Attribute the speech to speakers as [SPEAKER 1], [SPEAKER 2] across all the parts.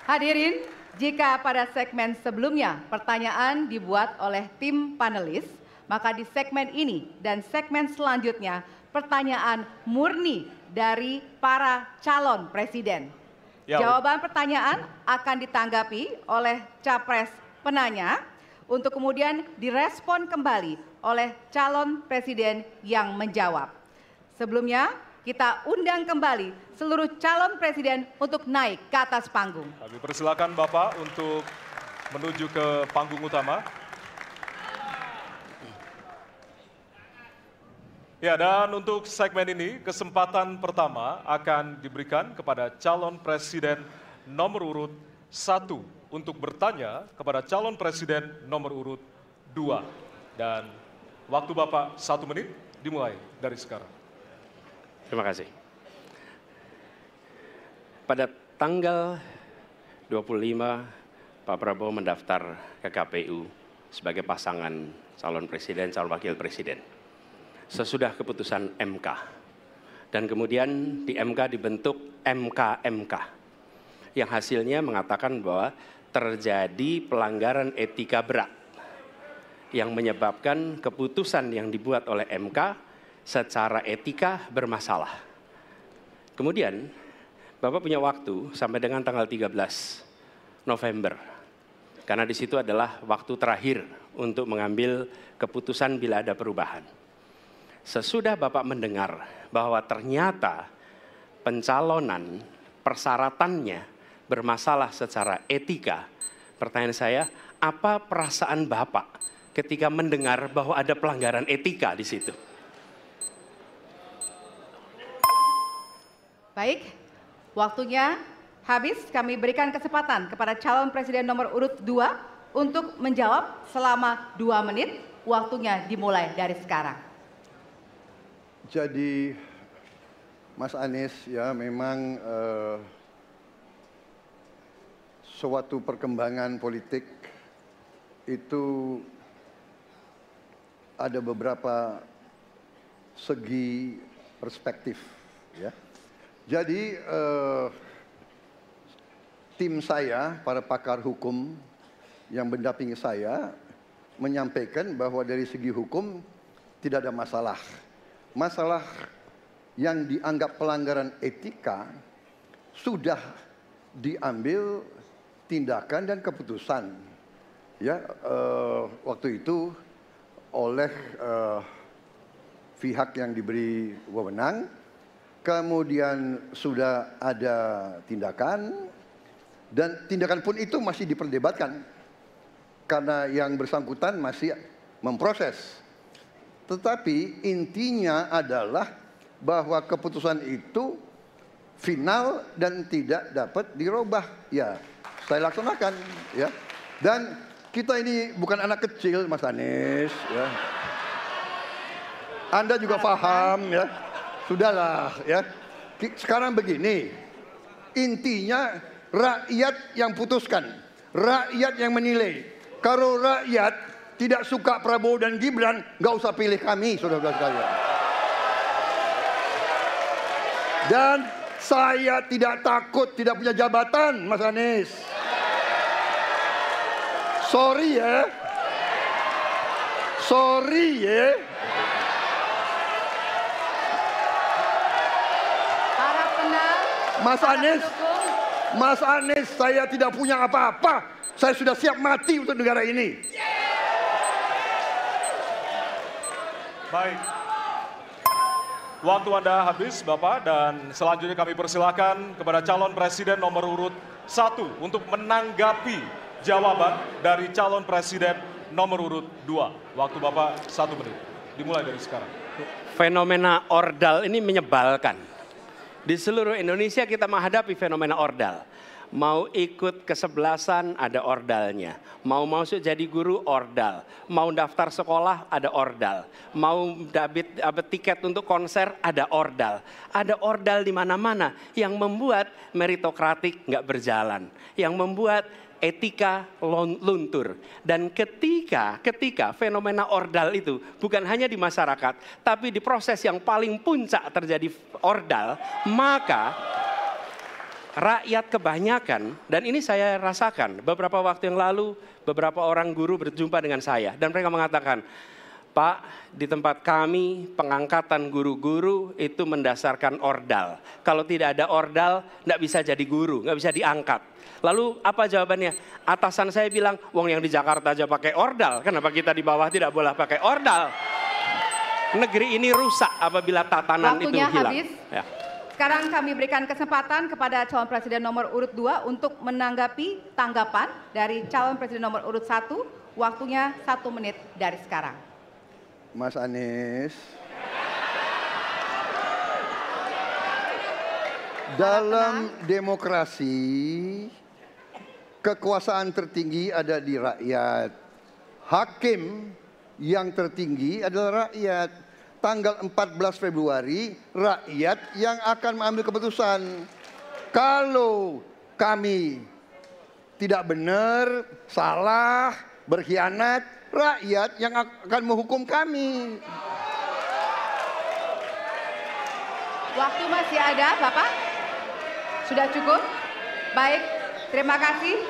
[SPEAKER 1] Hadirin, jika pada segmen sebelumnya pertanyaan dibuat oleh tim panelis, maka di segmen ini dan segmen selanjutnya pertanyaan murni dari para calon presiden. Jawaban pertanyaan akan ditanggapi oleh capres penanya untuk kemudian direspon kembali oleh calon presiden yang menjawab. Sebelumnya, kita undang kembali seluruh calon presiden untuk naik ke atas panggung.
[SPEAKER 2] Kami persilakan Bapak untuk menuju ke panggung utama. Ya, dan untuk segmen ini, kesempatan pertama akan diberikan kepada calon presiden nomor urut 1 untuk bertanya kepada calon presiden nomor urut 2. Dan waktu Bapak 1 menit dimulai dari sekarang.
[SPEAKER 3] Terima kasih. Pada tanggal 25, Pak Prabowo mendaftar ke KPU sebagai pasangan calon presiden, calon wakil presiden. Sesudah keputusan MK. Dan kemudian di MK dibentuk MK-MK. Yang hasilnya mengatakan bahwa terjadi pelanggaran etika berat. Yang menyebabkan keputusan yang dibuat oleh MK secara etika bermasalah. Kemudian Bapak punya waktu sampai dengan tanggal 13 November. Karena di situ adalah waktu terakhir untuk mengambil keputusan bila ada perubahan. Sesudah Bapak mendengar bahwa ternyata pencalonan persyaratannya bermasalah secara etika, pertanyaan saya, apa perasaan Bapak ketika mendengar bahwa ada pelanggaran etika di situ?
[SPEAKER 1] Baik, waktunya habis. Kami berikan kesempatan kepada calon presiden nomor urut 2 untuk menjawab selama 2 menit. Waktunya dimulai dari sekarang.
[SPEAKER 4] Jadi Mas Anies ya memang suatu perkembangan politik itu ada beberapa segi perspektif ya. Jadi tim saya, para pakar hukum yang mendampingi saya menyampaikan bahwa dari segi hukum tidak ada masalah. Masalah yang dianggap pelanggaran etika sudah diambil tindakan dan keputusan ya waktu itu oleh pihak yang diberi wewenang, kemudian sudah ada tindakan dan tindakan pun itu masih diperdebatkan karena yang bersangkutan masih memproses. Tetapi intinya adalah bahwa keputusan itu final dan tidak dapat dirubah. Ya, saya laksanakan. Ya, dan kita ini bukan anak kecil, Mas Anies. Ya. Anda juga paham, ya. Sudahlah, ya. Sekarang begini, intinya rakyat yang putuskan, rakyat yang menilai. Kalau rakyat tidak suka Prabowo dan Gibran, nggak usah pilih kami, saudara-saudara sekalian. Dan saya tidak takut tidak punya jabatan, Mas Anies. Sorry ya. Sorry ya.
[SPEAKER 1] Para penang,
[SPEAKER 4] Mas Anies, saya tidak punya apa-apa. Saya sudah siap mati untuk negara ini.
[SPEAKER 2] Baik. Waktu Anda habis, Bapak, dan selanjutnya kami persilakan kepada calon presiden nomor urut 1 untuk menanggapi jawaban dari calon presiden nomor urut 2. Waktu Bapak 1 menit. Dimulai dari sekarang.
[SPEAKER 3] Fenomena ordal ini menyebalkan. Di seluruh Indonesia kita menghadapi fenomena ordal. Mau ikut kesebelasan ada ordalnya. Mau masuk jadi guru ordal. Mau daftar sekolah ada ordal. Mau dapat tiket untuk konser ada ordal. Ada ordal di mana-mana yang membuat meritokratik nggak berjalan. Yang membuat etika luntur. Dan ketika fenomena ordal itu bukan hanya di masyarakat, tapi di proses yang paling puncak terjadi ordal, maka rakyat kebanyakan, dan ini saya rasakan beberapa waktu yang lalu, beberapa orang guru berjumpa dengan saya dan mereka mengatakan, Pak, di tempat kami pengangkatan guru-guru itu mendasarkan ordal. Kalau tidak ada ordal, nggak bisa jadi guru, nggak bisa diangkat. Lalu apa jawabannya? Atasan saya bilang, wong yang di Jakarta aja pakai ordal, kenapa kita di bawah tidak boleh pakai ordal? Negeri ini rusak apabila tatanan
[SPEAKER 1] Waktunya
[SPEAKER 3] itu hilang.
[SPEAKER 1] Habis.
[SPEAKER 3] Ya.
[SPEAKER 1] Sekarang kami berikan kesempatan kepada calon presiden nomor urut 2 untuk menanggapi tanggapan dari calon presiden nomor urut 1. Waktunya 1 menit dari sekarang.
[SPEAKER 4] Mas Anies. Dalam demokrasi, kekuasaan tertinggi ada di rakyat. Hakim yang tertinggi adalah rakyat. Tanggal 14 Februari, rakyat yang akan mengambil keputusan. Kalau kami tidak benar, salah, berkhianat, rakyat yang akan menghukum kami.
[SPEAKER 1] Waktu masih ada, Bapak? Sudah cukup? Baik, terima kasih.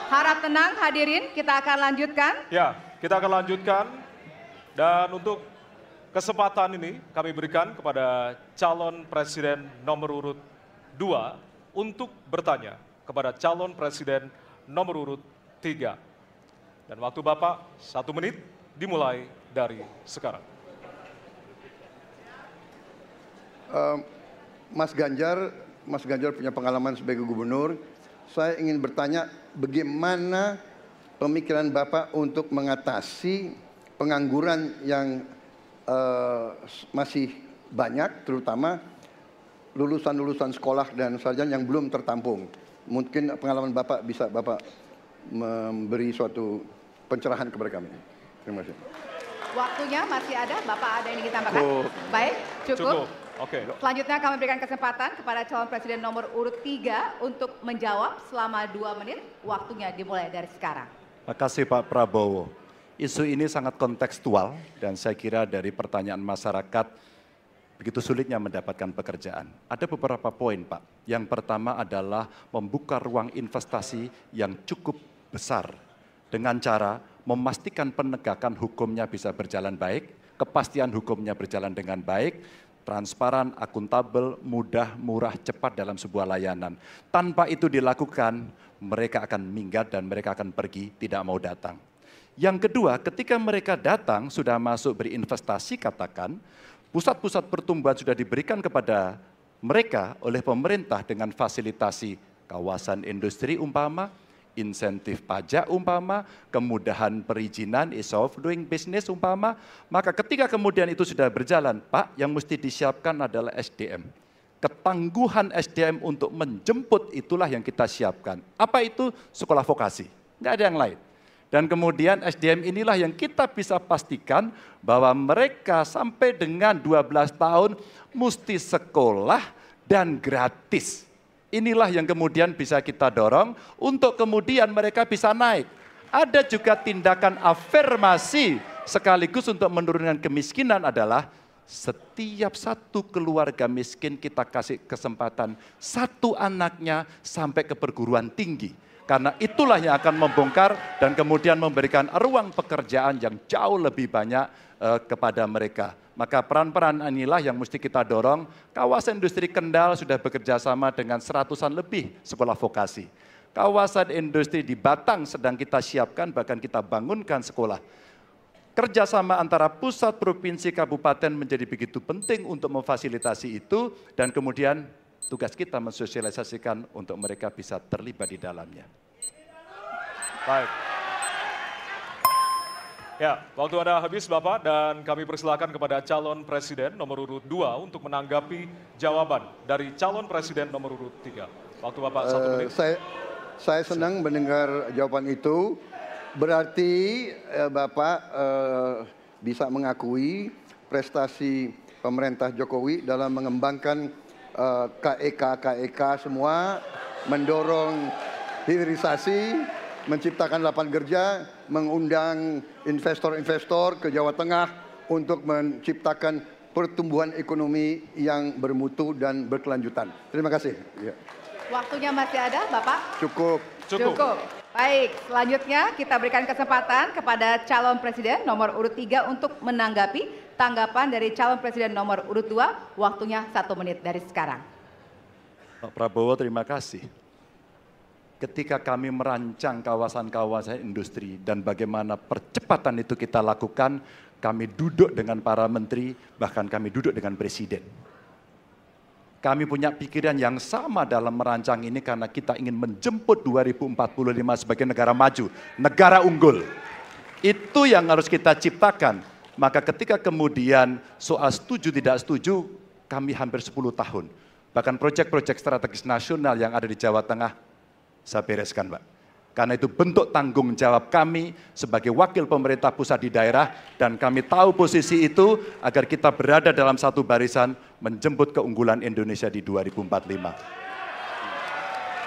[SPEAKER 1] Harap tenang hadirin, kita akan lanjutkan.
[SPEAKER 2] Ya, kita akan lanjutkan. Dan untuk kesempatan ini kami berikan kepada calon presiden nomor urut 2 untuk bertanya kepada calon presiden nomor urut 3. Dan waktu Bapak 1 menit dimulai dari sekarang.
[SPEAKER 4] Mas Ganjar punya pengalaman sebagai gubernur. Saya ingin bertanya bagaimana pemikiran Bapak untuk mengatasi pengangguran yang masih banyak, terutama lulusan-lulusan sekolah dan sarjana yang belum tertampung. Mungkin pengalaman Bapak bisa Bapak memberi suatu pencerahan kepada kami. Terima kasih.
[SPEAKER 1] Waktunya masih ada, Bapak ada yang ingin ditambahkan? Baik, cukup.
[SPEAKER 2] Oke.
[SPEAKER 1] Selanjutnya kami berikan kesempatan kepada calon presiden nomor urut 3 untuk menjawab selama 2 menit. Waktunya dimulai dari sekarang.
[SPEAKER 5] Terima kasih Pak Prabowo. Isu ini sangat kontekstual dan saya kira dari pertanyaan masyarakat begitu sulitnya mendapatkan pekerjaan. Ada beberapa poin Pak. Yang pertama adalah membuka ruang investasi yang cukup besar dengan cara memastikan penegakan hukumnya bisa berjalan baik, kepastian hukumnya berjalan dengan baik, transparan, akuntabel, mudah, murah, cepat dalam sebuah layanan. Tanpa itu dilakukan, mereka akan minggat dan mereka akan pergi, tidak mau datang. Yang kedua, ketika mereka datang, sudah masuk berinvestasi katakan, pusat-pusat pertumbuhan sudah diberikan kepada mereka oleh pemerintah dengan fasilitasi kawasan industri umpama, insentif pajak umpama, kemudahan perizinan, ease of doing business umpama, maka ketika kemudian itu sudah berjalan, Pak, yang mesti disiapkan adalah SDM. Ketangguhan SDM untuk menjemput itulah yang kita siapkan. Apa itu? Sekolah vokasi, nggak ada yang lain. Dan kemudian SDM inilah yang kita bisa pastikan bahwa mereka sampai dengan 12 tahun mesti sekolah dan gratis. Inilah yang kemudian bisa kita dorong untuk kemudian mereka bisa naik. Ada juga tindakan afirmasi sekaligus untuk menurunkan kemiskinan adalah setiap satu keluarga miskin kita kasih kesempatan satu anaknya sampai ke perguruan tinggi. Karena itulah yang akan membongkar dan kemudian memberikan ruang pekerjaan yang jauh lebih banyak kepada mereka. Maka peran-peran inilah yang mesti kita dorong. Kawasan industri Kendal sudah bekerja sama dengan 100-an lebih sekolah vokasi. Kawasan industri di Batang sedang kita siapkan, bahkan kita bangunkan sekolah. Kerjasama antara pusat, provinsi, kabupaten menjadi begitu penting untuk memfasilitasi itu dan kemudian tugas kita mensosialisasikan untuk mereka bisa terlibat di dalamnya.
[SPEAKER 2] Baik. Ya, waktu Anda habis Bapak dan kami persilakan kepada calon presiden nomor urut 2 untuk menanggapi jawaban dari calon presiden nomor urut 3. Waktu Bapak 1 menit.
[SPEAKER 4] Saya senang mendengar jawaban itu. Berarti Bapak bisa mengakui prestasi pemerintah Jokowi dalam mengembangkan KEK semua, mendorong hilirisasi, menciptakan lapangan kerja, mengundang investor-investor ke Jawa Tengah untuk menciptakan pertumbuhan ekonomi yang bermutu dan berkelanjutan. Terima kasih. Ya.
[SPEAKER 1] Waktunya masih ada, Bapak?
[SPEAKER 4] Cukup.
[SPEAKER 2] Cukup.
[SPEAKER 1] Baik, selanjutnya kita berikan kesempatan kepada calon presiden nomor urut 3 untuk menanggapi tanggapan dari calon presiden nomor urut 2. Waktunya 1 menit dari sekarang.
[SPEAKER 5] Pak Prabowo, terima kasih. Ketika kami merancang kawasan-kawasan industri dan bagaimana percepatan itu kita lakukan, kami duduk dengan para menteri, bahkan kami duduk dengan presiden. Kami punya pikiran yang sama dalam merancang ini karena kita ingin menjemput 2045 sebagai negara maju, negara unggul. Itu yang harus kita ciptakan. Maka ketika kemudian soal setuju tidak setuju, kami hampir 10 tahun. Bahkan proyek-proyek strategis nasional yang ada di Jawa Tengah, saya bereskan, Pak. Karena itu bentuk tanggung jawab kami sebagai wakil pemerintah pusat di daerah, dan kami tahu posisi itu agar kita berada dalam satu barisan menjemput keunggulan Indonesia di 2045.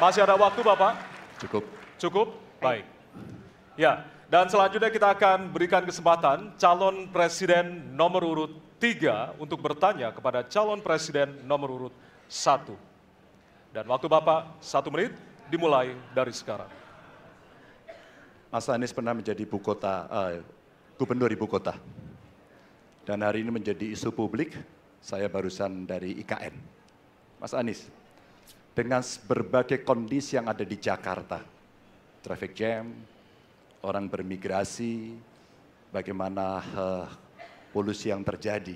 [SPEAKER 2] Masih ada waktu, Bapak?
[SPEAKER 5] Cukup.
[SPEAKER 2] Cukup? Baik. Ya, dan selanjutnya kita akan berikan kesempatan calon presiden nomor urut 3 untuk bertanya kepada calon presiden nomor urut 1. Dan waktu Bapak 1 menit dimulai dari sekarang.
[SPEAKER 5] Mas Anies pernah menjadi gubernur ibu kota. Dan hari ini menjadi isu publik, saya barusan dari IKN. Mas Anies, dengan berbagai kondisi yang ada di Jakarta, traffic jam, orang bermigrasi, bagaimana polusi yang terjadi,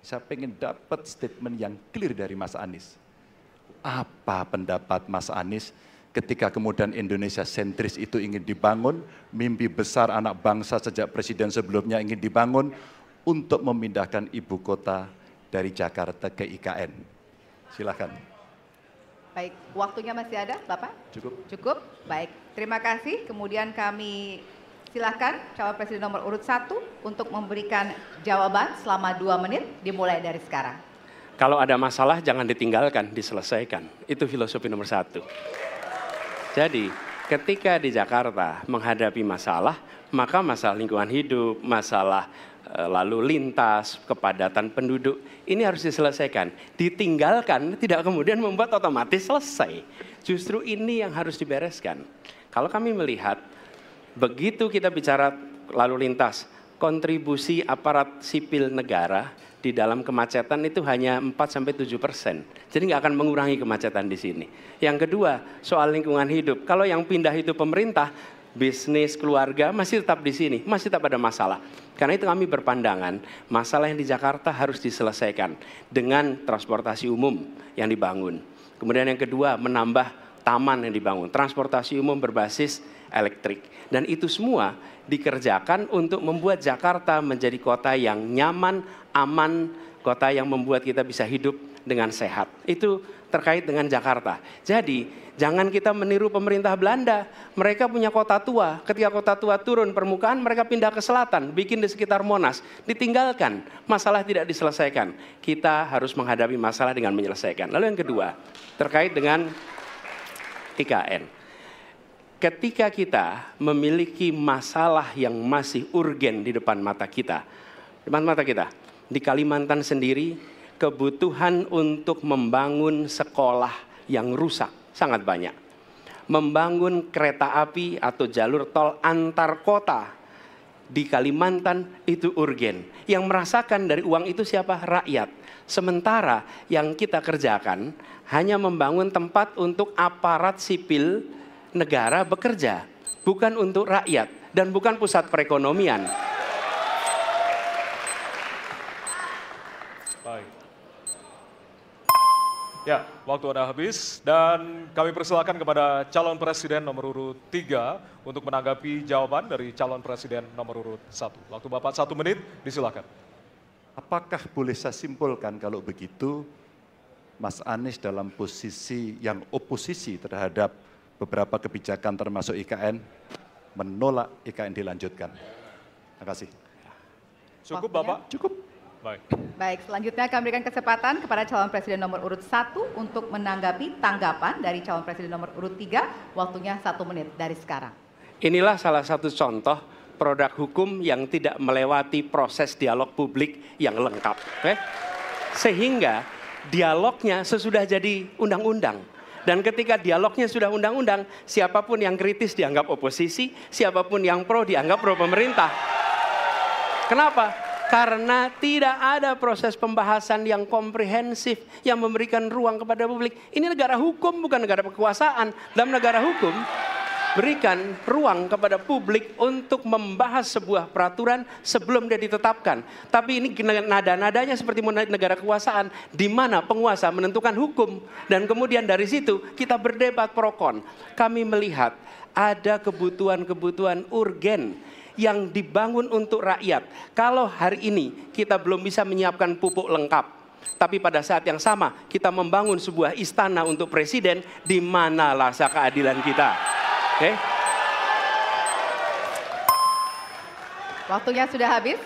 [SPEAKER 5] saya pengen dapat statement yang clear dari Mas Anies. Apa pendapat Mas Anies ketika kemudian Indonesia sentris itu ingin dibangun, mimpi besar anak bangsa sejak presiden sebelumnya ingin dibangun untuk memindahkan ibu kota dari Jakarta ke IKN. Silakan.
[SPEAKER 1] Baik, waktunya masih ada, Bapak?
[SPEAKER 5] Cukup.
[SPEAKER 1] Cukup, baik. Terima kasih. Kemudian kami silakan calon presiden nomor urut 1 untuk memberikan jawaban selama 2 menit, dimulai dari sekarang.
[SPEAKER 3] Kalau ada masalah jangan ditinggalkan, diselesaikan. Itu filosofi nomor 1. Jadi ketika di Jakarta menghadapi masalah, maka masalah lingkungan hidup, masalah lalu lintas, kepadatan penduduk, ini harus diselesaikan. Ditinggalkan tidak kemudian membuat otomatis selesai. Justru ini yang harus dibereskan. Kalau kami melihat, begitu kita bicara lalu lintas, kontribusi aparat sipil negara di dalam kemacetan itu hanya 4-7%. Jadi nggak akan mengurangi kemacetan di sini. Yang kedua, soal lingkungan hidup. Kalau yang pindah itu pemerintah, bisnis, keluarga masih tetap di sini, masih tetap ada masalah. Karena itu kami berpandangan, masalah yang di Jakarta harus diselesaikan dengan transportasi umum yang dibangun. Kemudian yang kedua, menambah taman yang dibangun, transportasi umum berbasis elektrik. Dan itu semua dikerjakan untuk membuat Jakarta menjadi kota yang nyaman, aman, kota yang membuat kita bisa hidup dengan sehat. Itu terkait dengan Jakarta. Jadi jangan kita meniru pemerintah Belanda. Mereka punya kota tua. Ketika kota tua turun permukaan, mereka pindah ke selatan, bikin di sekitar Monas. Ditinggalkan, masalah tidak diselesaikan. Kita harus menghadapi masalah dengan menyelesaikan. Lalu yang kedua, terkait dengan IKN. Ketika kita memiliki masalah yang masih urgen di depan mata kita, di Kalimantan sendiri, kebutuhan untuk membangun sekolah yang rusak sangat banyak. Membangun kereta api atau jalur tol antar kota di Kalimantan itu urgen. Yang merasakan dari uang itu siapa? Rakyat. Sementara yang kita kerjakan hanya membangun tempat untuk aparat sipil negara bekerja, bukan untuk rakyat dan bukan pusat perekonomian.
[SPEAKER 2] Baik. Ya, waktu Anda habis dan kami persilakan kepada calon presiden nomor urut 3 untuk menanggapi jawaban dari calon presiden nomor urut 1. Waktu Bapak 1 menit, disilakan.
[SPEAKER 5] Apakah boleh saya simpulkan kalau begitu, Mas Anies dalam posisi yang oposisi terhadap beberapa kebijakan termasuk IKN, menolak IKN dilanjutkan. Terima kasih.
[SPEAKER 2] Cukup Bapak?
[SPEAKER 5] Cukup.
[SPEAKER 2] Baik.
[SPEAKER 1] Baik, selanjutnya kami berikan kesempatan kepada calon presiden nomor urut 1 untuk menanggapi tanggapan dari calon presiden nomor urut 3. Waktunya 1 menit dari sekarang.
[SPEAKER 3] Inilah salah satu contoh produk hukum yang tidak melewati proses dialog publik yang lengkap. Sehingga dialognya sesudah jadi undang-undang. Dan ketika dialognya sudah undang-undang, siapapun yang kritis dianggap oposisi, siapapun yang pro dianggap pro pemerintah. Kenapa? Karena tidak ada proses pembahasan yang komprehensif yang memberikan ruang kepada publik. Ini negara hukum, bukan negara kekuasaan. Dalam negara hukum, berikan ruang kepada publik untuk membahas sebuah peraturan sebelum dia ditetapkan. Tapi ini nada-nadanya seperti negara kekuasaan, di mana penguasa menentukan hukum. Dan kemudian dari situ kita berdebat pro kon. Kami melihat ada kebutuhan-kebutuhan urgen yang dibangun untuk rakyat. Kalau hari ini kita belum bisa menyiapkan pupuk lengkap, tapi pada saat yang sama kita membangun sebuah istana untuk presiden, di mana rasa keadilan kita? Oke?
[SPEAKER 1] Waktunya sudah habis.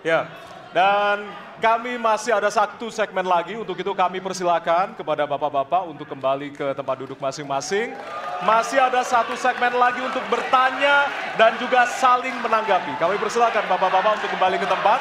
[SPEAKER 2] Ya, dan kami masih ada satu segmen lagi. Untuk itu kami persilakan kepada bapak-bapak untuk kembali ke tempat duduk masing-masing. Masih ada satu segmen lagi untuk bertanya dan juga saling menanggapi. Kami persilakan bapak-bapak untuk kembali ke tempat.